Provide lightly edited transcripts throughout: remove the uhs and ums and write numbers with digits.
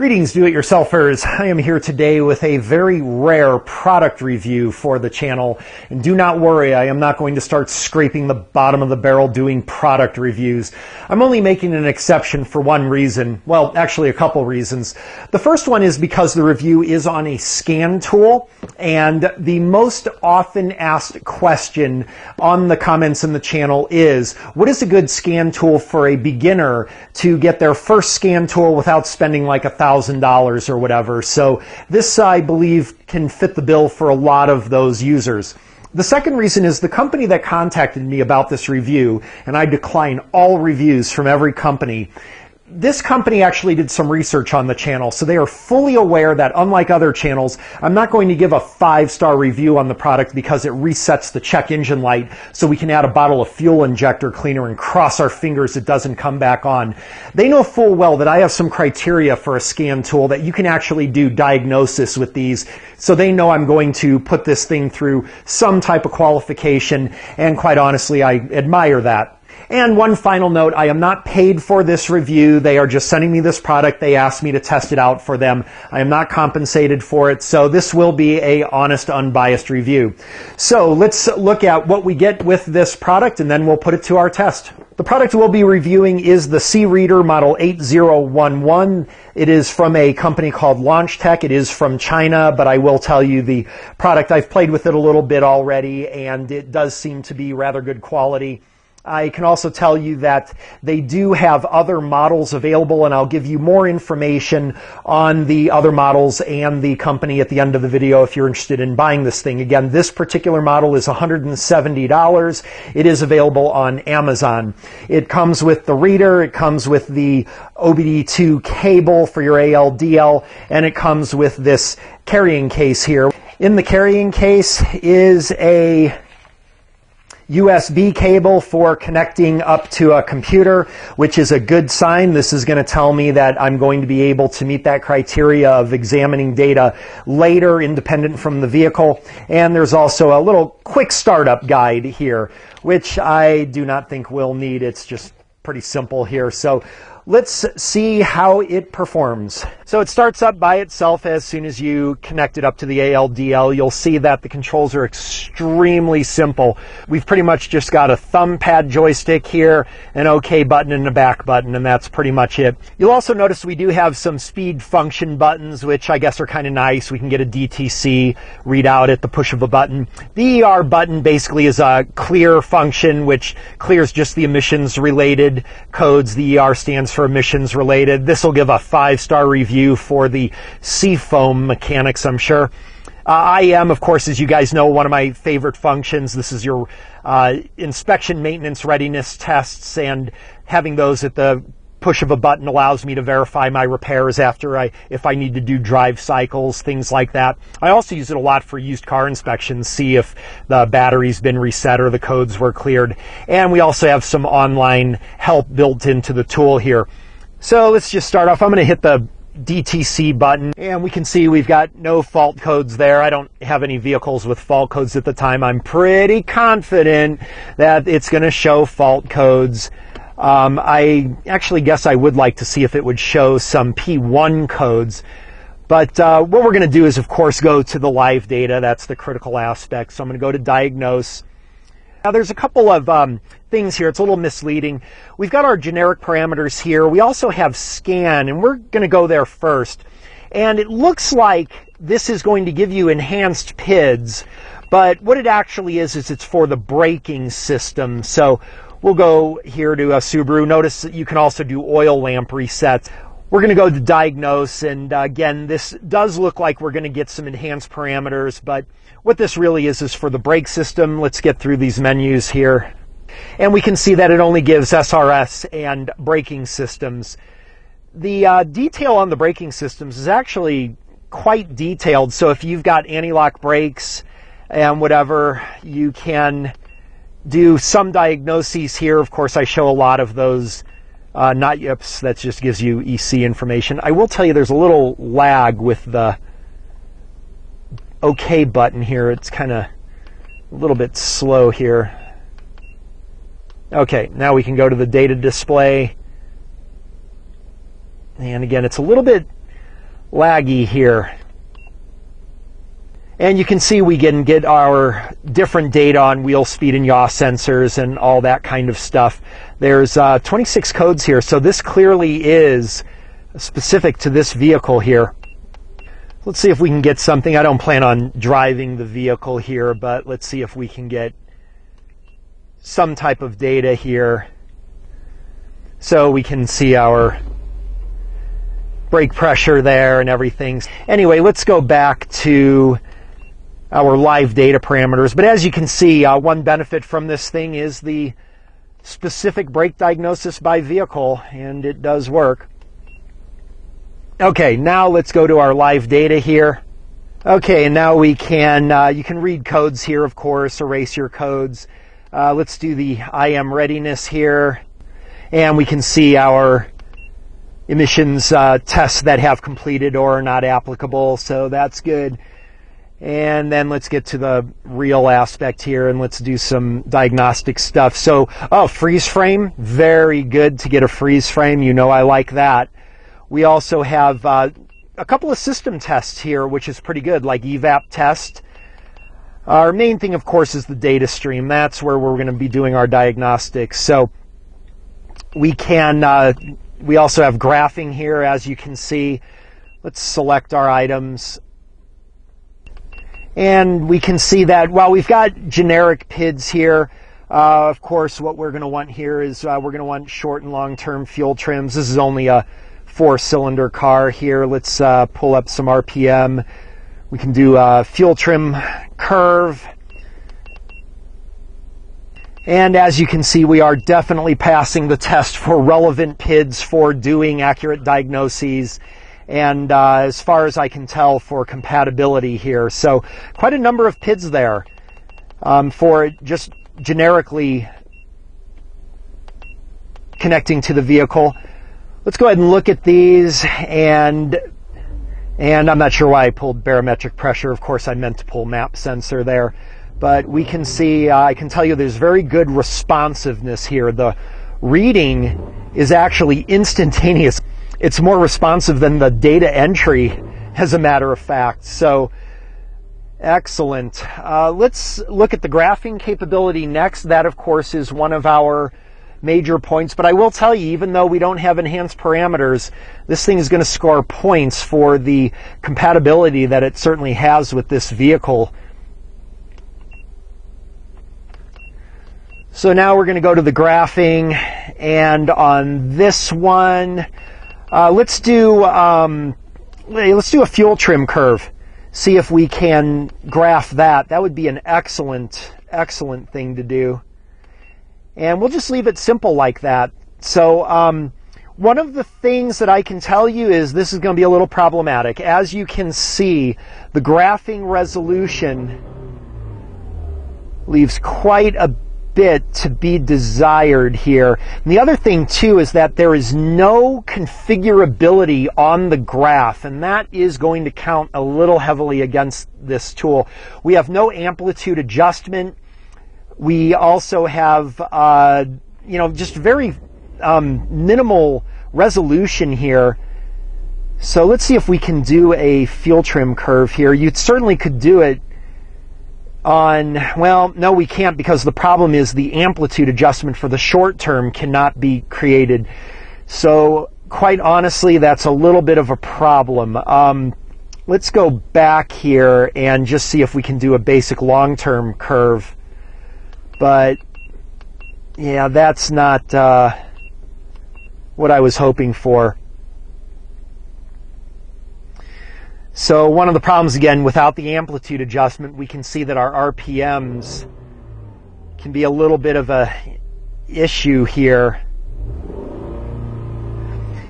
Greetings, do-it-yourselfers. I am here today with a very rare product review for the channel. And do not worry, I am not going to start scraping the bottom of the barrel doing product reviews. I'm only making an exception for one reason. Well, actually a couple reasons. The first one is because the review is on a Scantool, and the most often asked question on the comments in the channel is, what is a good scan tool for a beginner to get their first scan tool without spending like $1,000 or whatever? So this, I believe, can fit the bill for a lot of those users. The second reason is the company that contacted me about this review, and I decline all reviews from every company. This company actually did some research on the channel, so they are fully aware that unlike other channels, I'm not going to give a 5-star review on the product because it resets the check engine light so we can add a bottle of fuel injector cleaner and cross our fingers it doesn't come back on. They know full well that I have some criteria for a scan tool that you can actually do diagnosis with these, so they know I'm going to put this thing through some type of qualification, and quite honestly, I admire that. And one final note, I am not paid for this review. They are just sending me this product. They asked me to test it out for them. I am not compensated for it, so this will be a honest, unbiased review. So let's look at what we get with this product, and then we'll put it to our test. The product we'll be reviewing is the CReader model 8011. It is from a company called Tech. It is from China, but I will tell you the product, I've played with it a little bit already, and it does seem to be rather good quality. I can also tell you that they do have other models available, and I'll give you more information on the other models and the company at the end of the video if you're interested in buying this thing. Again, this particular model is $170. It is available on Amazon. It comes with the reader, it comes with the OBD2 cable for your ALDL, and it comes with this carrying case here. In the carrying case is a USB cable for connecting up to a computer, which is a good sign. This is going to tell me that I'm going to be able to meet that criteria of examining data later, independent from the vehicle. And there's also a little quick startup guide here, which I do not think we'll need. It's just pretty simple here. So let's see how it performs. So it starts up by itself as soon as you connect it up to the ALDL. You'll see that the controls are extremely simple. We've pretty much just got a thumb pad joystick here, an OK button and a back button, and that's pretty much it. You'll also notice we do have some speed function buttons, which I guess are kind of nice. We can get a DTC readout at the push of a button. The ER button basically is a clear function, which clears just the emissions related codes. The ER stands for emissions related. This will give a 5-star review for the seafoam mechanics, I'm sure. IM, of course, as you guys know, one of my favorite functions. This is your inspection, maintenance, readiness tests, and having those at the push of a button allows me to verify my repairs after if I need to do drive cycles, things like that. I also use it a lot for used car inspections, see if the battery's been reset or the codes were cleared. And we also have some online help built into the tool here. So let's just start off. I'm going to hit the DTC button, and we can see we've got no fault codes there. I don't have any vehicles with fault codes at the time. I'm pretty confident that it's going to show fault codes. I actually guess I would like to see if it would show some P1 codes. But what we're going to do is, of course, go to the live data. That's the critical aspect. So I'm going to go to diagnose. Now there's a couple of things here. It's a little misleading. We've got our generic parameters here. We also have scan, and we're going to go there first. And it looks like this is going to give you enhanced PIDs, but what it actually is it's for the braking system. So we'll go here to a Subaru. Notice that you can also do oil lamp resets. We're going to go to diagnose, and again, this does look like we're going to get some enhanced parameters, but what this really is for the brake system. Let's get through these menus here. And we can see that it only gives SRS and braking systems. The detail on the braking systems is actually quite detailed, so if you've got anti-lock brakes and whatever, you can do some diagnoses here. Of course, I show a lot of those not yips. That just gives you EC information. I will tell you there's a little lag with the OK button here. It's kind of a little bit slow here. Okay, now we can go to the data display. And again, it's a little bit laggy here. And you can see we can get our different data on wheel speed and yaw sensors and all that kind of stuff. There's 26 codes here, so this clearly is specific to this vehicle here. Let's see if we can get something. I don't plan on driving the vehicle here, but let's see if we can get some type of data here so we can see our brake pressure there and everything. Anyway, let's go back to our live data parameters. But as you can see, one benefit from this thing is the specific brake diagnosis by vehicle, and it does work. Okay, now let's go to our live data here. Okay, and now we can, you can read codes here, of course, erase your codes. Let's do the IM readiness here, and we can see our emissions tests that have completed or are not applicable, so that's good. And then let's get to the real aspect here, and let's do some diagnostic stuff. So, freeze frame, very good to get a freeze frame. You know I like that. We also have a couple of system tests here, which is pretty good, like evap test. Our main thing, of course, is the data stream. That's where we're going to be doing our diagnostics. So we can, we also have graphing here, as you can see. Let's select our items. And we can see that while we've got generic PIDs here, of course, what we're going to want here is we're going to want short and long-term fuel trims. This is only a 4-cylinder car here. Let's pull up some RPM. We can do a fuel trim curve. And as you can see, we are definitely passing the test for relevant PIDs for doing accurate diagnoses. And as far as I can tell, for compatibility here. So quite a number of PIDs there for just generically connecting to the vehicle. Let's go ahead and look at these, and I'm not sure why I pulled barometric pressure. Of course, I meant to pull map sensor there. But we can see, I can tell you there's very good responsiveness here. The reading is actually instantaneous. It's more responsive than the data entry, as a matter of fact. So, excellent. Let's look at the graphing capability next. That, of course, is one of our major points. But I will tell you, even though we don't have enhanced parameters, this thing is going to score points for the compatibility that it certainly has with this vehicle. So now we're going to go to the graphing, and on this one, let's do a fuel trim curve. See if we can graph that. That would be an excellent thing to do. And we'll just leave it simple like that. So one of the things that I can tell you is this is going to be a little problematic. As you can see, the graphing resolution leaves quite a bit to be desired here. And the other thing too is that there is no configurability on the graph, and that is going to count a little heavily against this tool. We have no amplitude adjustment. We also have just very minimal resolution here. So let's see if we can do a fuel trim curve here. You certainly could do it on, well, no, we can't, because the problem is the amplitude adjustment for the short term cannot be created. So quite honestly, that's a little bit of a problem. Let's go back here and just see if we can do a basic long-term curve. But yeah, that's not what I was hoping for. So one of the problems, again, without the amplitude adjustment, we can see that our RPMs can be a little bit of a issue here.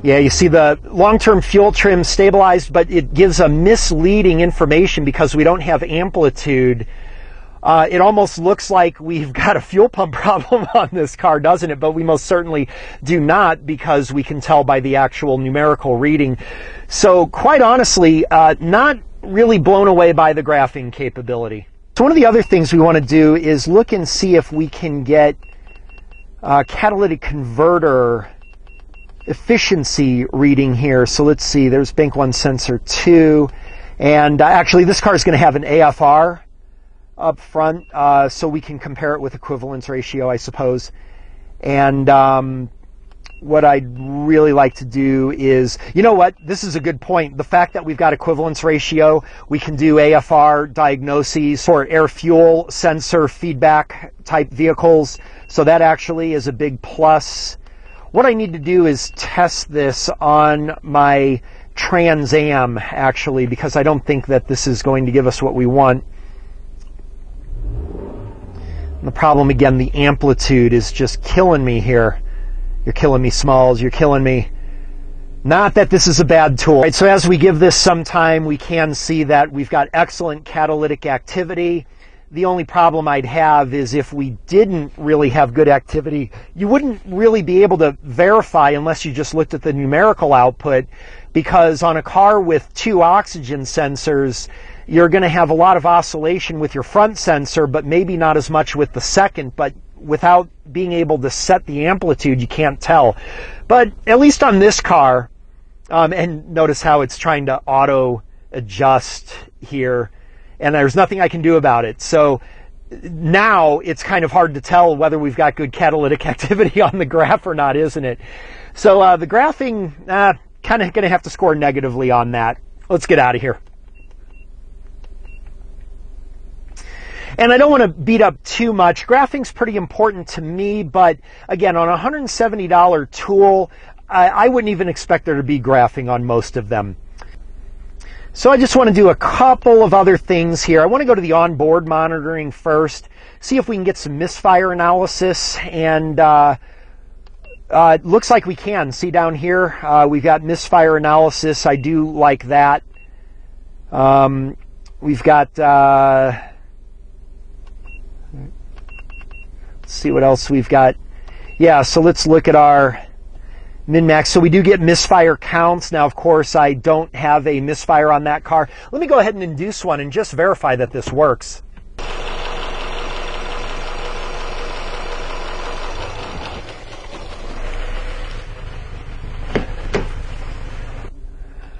Yeah, you see the long-term fuel trim stabilized, but it gives a misleading information because we don't have amplitude. It almost looks like we've got a fuel pump problem on this car, doesn't it? But we most certainly do not, because we can tell by the actual numerical reading. So quite honestly, not really blown away by the graphing capability. So one of the other things we want to do is look and see if we can get catalytic converter efficiency reading here. So let's see, there's bank 1 sensor 2. And actually this car is going to have an AFR up front, so we can compare it with equivalence ratio, I suppose. And what I'd really like to do is, you know what, this is a good point. The fact that we've got equivalence ratio, we can do AFR diagnoses for air-fuel sensor feedback type vehicles. So that actually is a big plus. What I need to do is test this on my Trans Am, actually, because I don't think that this is going to give us what we want. And the problem, again, the amplitude is just killing me here. You're killing me, Smalls. You're killing me. Not that this is a bad tool. Right, so as we give this some time, we can see that we've got excellent catalytic activity. The only problem I'd have is if we didn't really have good activity, you wouldn't really be able to verify unless you just looked at the numerical output, because on a car with 2 oxygen sensors, you're going to have a lot of oscillation with your front sensor, but maybe not as much with the second. But without being able to set the amplitude, you can't tell. But at least on this car, and notice how it's trying to auto adjust here, and there's nothing I can do about it. So now it's kind of hard to tell whether we've got good catalytic activity on the graph or not, isn't it? So the graphing, kind of going to have to score negatively on that. Let's get out of here. And I don't want to beat up too much. Graphing's pretty important to me, but again, on a $170 tool, I wouldn't even expect there to be graphing on most of them. So I just want to do a couple of other things here. I want to go to the onboard monitoring first, see if we can get some misfire analysis, and it looks like we can. See down here, we've got misfire analysis. I do like that. We've got, let's see what else we've got. Yeah, so let's look at our min-max. So we do get misfire counts. Now, of course, I don't have a misfire on that car. Let me go ahead and induce one and just verify that this works.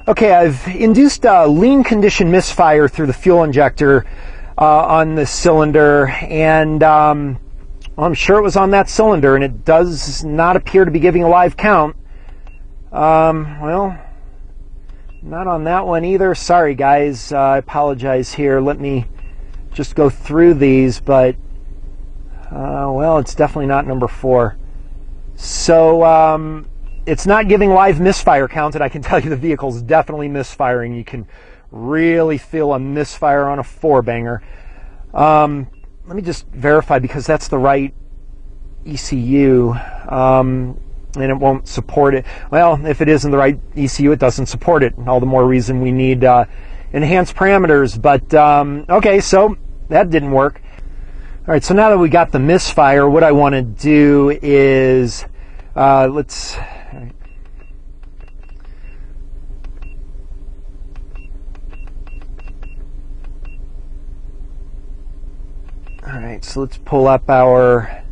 Okay, I've induced a lean condition misfire through the fuel injector on this cylinder, and I'm sure it was on that cylinder, and it does not appear to be giving a live count. Well, not on that one either. Sorry, guys. I apologize here. Let me just go through these, but, well, it's definitely not number 4. So, it's not giving live misfire count, and I can tell you the vehicle's definitely misfiring. You can really feel a misfire on a 4-banger. Let me just verify, because that's the right ECU, and it won't support it. Well, if it isn't the right ECU, it doesn't support it. All the more reason we need enhanced parameters. But, okay, so that didn't work. All right, so now that we got the misfire, what I want to do is, let's... All right, so let's pull up our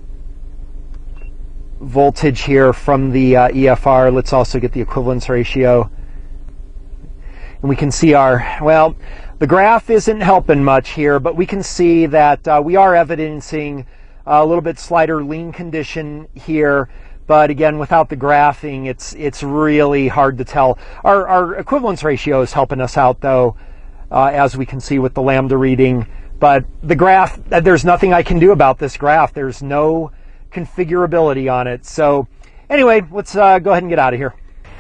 voltage here from the EFR. Let's also get the equivalence ratio. And we can see our, well, the graph isn't helping much here, but we can see that we are evidencing a little bit slighter lean condition here. But again, without the graphing, it's really hard to tell. Our equivalence ratio is helping us out, though, as we can see with the lambda reading. But the graph, there's nothing I can do about this graph. There's no configurability on it. So anyway, let's go ahead and get out of here.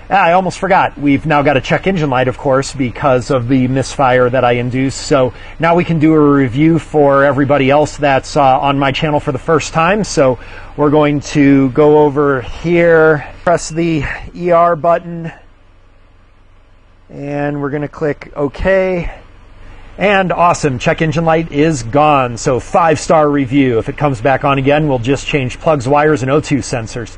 I almost forgot. We've now got a check engine light, of course, because of the misfire that I induced. So now we can do a review for everybody else that's on my channel for the first time. So we're going to go over here, press the ER button, and we're going to click OK. And awesome, check engine light is gone. So 5-star review. If it comes back on again, we'll just change plugs, wires, and O2 sensors.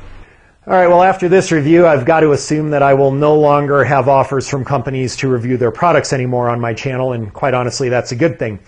All right, well, after this review, I've got to assume that I will no longer have offers from companies to review their products anymore on my channel, and quite honestly, that's a good thing.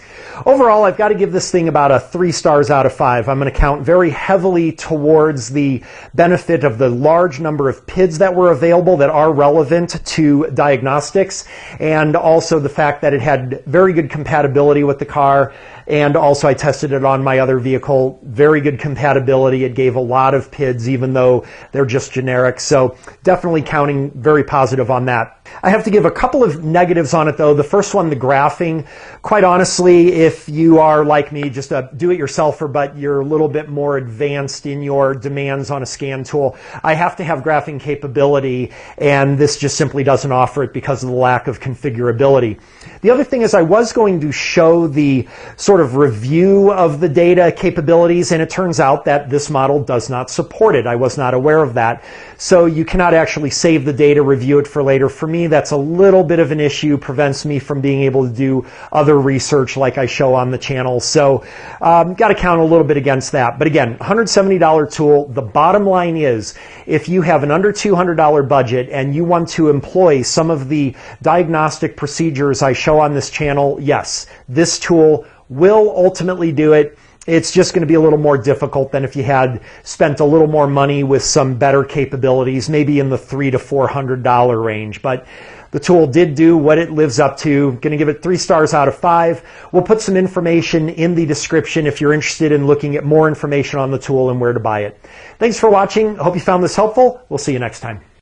Overall, I've got to give this thing about a 3 stars out of 5. I'm going to count very heavily towards the benefit of the large number of PIDs that were available that are relevant to diagnostics, and also the fact that it had very good compatibility with the car. And also I tested it on my other vehicle. Very good compatibility. It gave a lot of PIDs, even though they're just generic. So definitely counting very positive on that. I have to give a couple of negatives on it though. The first one, the graphing. Quite honestly, if you are like me, just a do-it-yourselfer, but you're a little bit more advanced in your demands on a scan tool, I have to have graphing capability, and this just simply doesn't offer it because of the lack of configurability. The other thing is I was going to show the sort of review of the data capabilities, and it turns out that this model does not support it. I was not aware of that. So you cannot actually save the data, review it for later. For me, that's a little bit of an issue, prevents me from being able to do other research like I show on the channel. So got to count a little bit against that. But again, $170 tool. The bottom line is, if you have an under $200 budget and you want to employ some of the diagnostic procedures I show on this channel, yes, this tool will ultimately do it. It's just going to be a little more difficult than if you had spent a little more money with some better capabilities, maybe in the $300 to $400 range. But the tool did do what it lives up to. Going to give it 3 stars out of 5. We'll put some information in the description if you're interested in looking at more information on the tool and where to buy it. Thanks for watching. I hope you found this helpful. We'll see you next time.